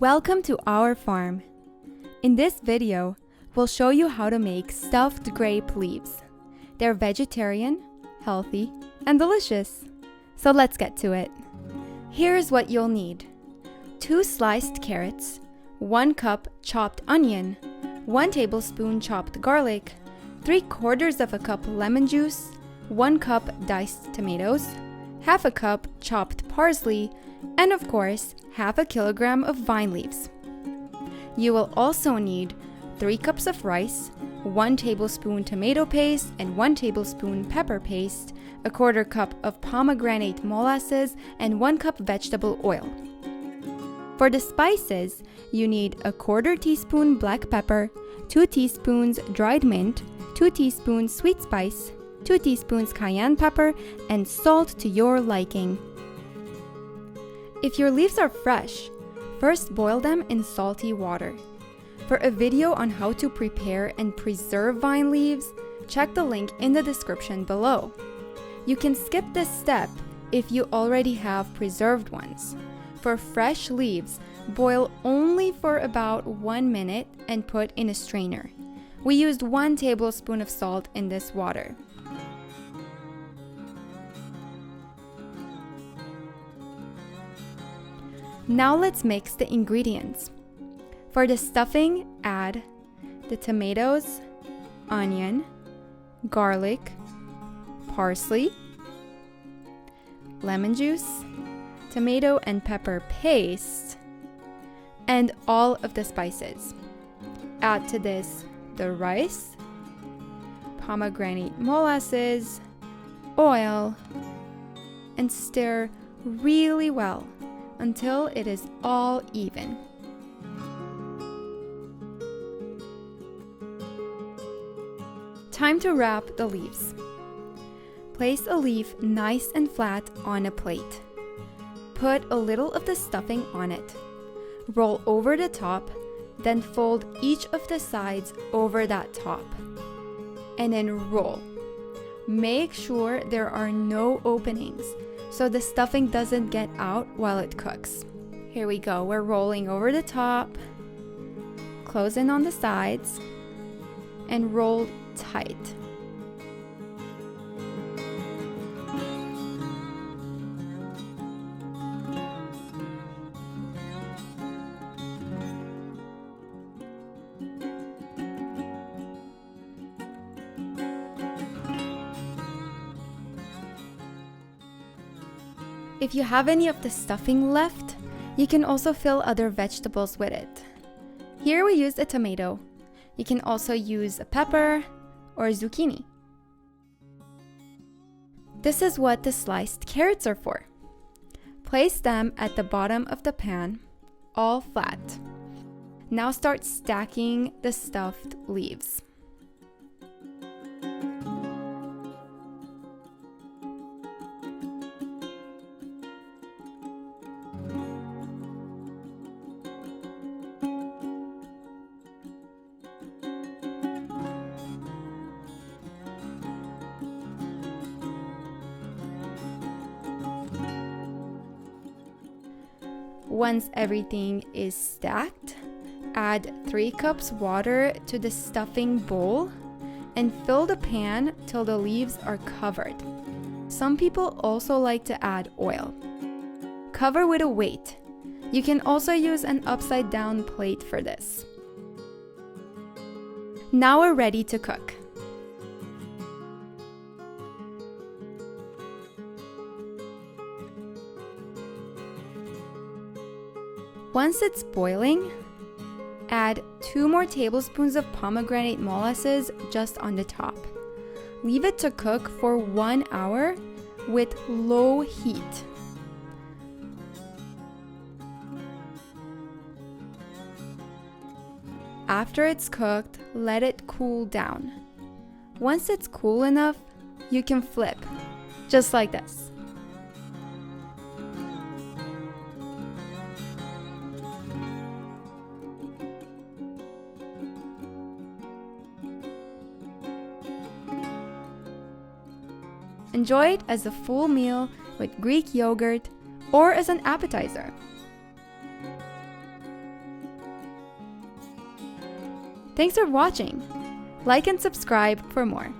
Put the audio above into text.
Welcome to our farm. In this video, we'll show you how to make stuffed grape leaves. They're vegetarian, healthy, and delicious. So let's get to it. Here's what you'll need. 2 sliced carrots, 1 cup chopped onion, 1 tablespoon chopped garlic, 3/4 of a cup lemon juice, 1 cup diced tomatoes, half a cup chopped parsley, and of course, half a kilogram of vine leaves. You will also need 3 cups of rice, 1 tablespoon tomato paste and 1 tablespoon pepper paste, 1/4 cup of pomegranate molasses, and 1 cup vegetable oil. For the spices, you need 1/4 teaspoon black pepper, 2 teaspoons dried mint, 2 teaspoons sweet spice, 2 teaspoons cayenne pepper, and salt to your liking. If your leaves are fresh, first boil them in salty water. For a video on how to prepare and preserve vine leaves, check the link in the description below. You can skip this step if you already have preserved ones. For fresh leaves, boil only for about 1 minute and put in a strainer. We used 1 tablespoon of salt in this water. Now let's mix the ingredients. For the stuffing, add the tomatoes, onion, garlic, parsley, lemon juice, tomato and pepper paste, and all of the spices. Add to this the rice, pomegranate molasses, oil, and stir really well until it is all even. Time to wrap the leaves. Place a leaf nice and flat on a plate. Put a little of the stuffing on it. Roll over the top, then fold each of the sides over that top. And then roll. Make sure there are no openings so the stuffing doesn't get out while it cooks. Here we go, we're rolling over the top, close in on the sides, and roll tight. If you have any of the stuffing left, you can also fill other vegetables with it. Here we used a tomato. You can also use a pepper or zucchini. This is what the sliced carrots are for. Place them at the bottom of the pan, all flat. Now start stacking the stuffed leaves. Once everything is stacked, add 3 cups water to the stuffing bowl and fill the pan till the leaves are covered. Some people also like to add oil. Cover with a weight. You can also use an upside down plate for this. Now we're ready to cook. Once it's boiling, add 2 more tablespoons of pomegranate molasses just on the top. Leave it to cook for 1 hour with low heat. After it's cooked, let it cool down. Once it's cool enough, you can flip, just like this. Enjoy it as a full meal with Greek yogurt or as an appetizer. Thanks for watching. Like and subscribe for more.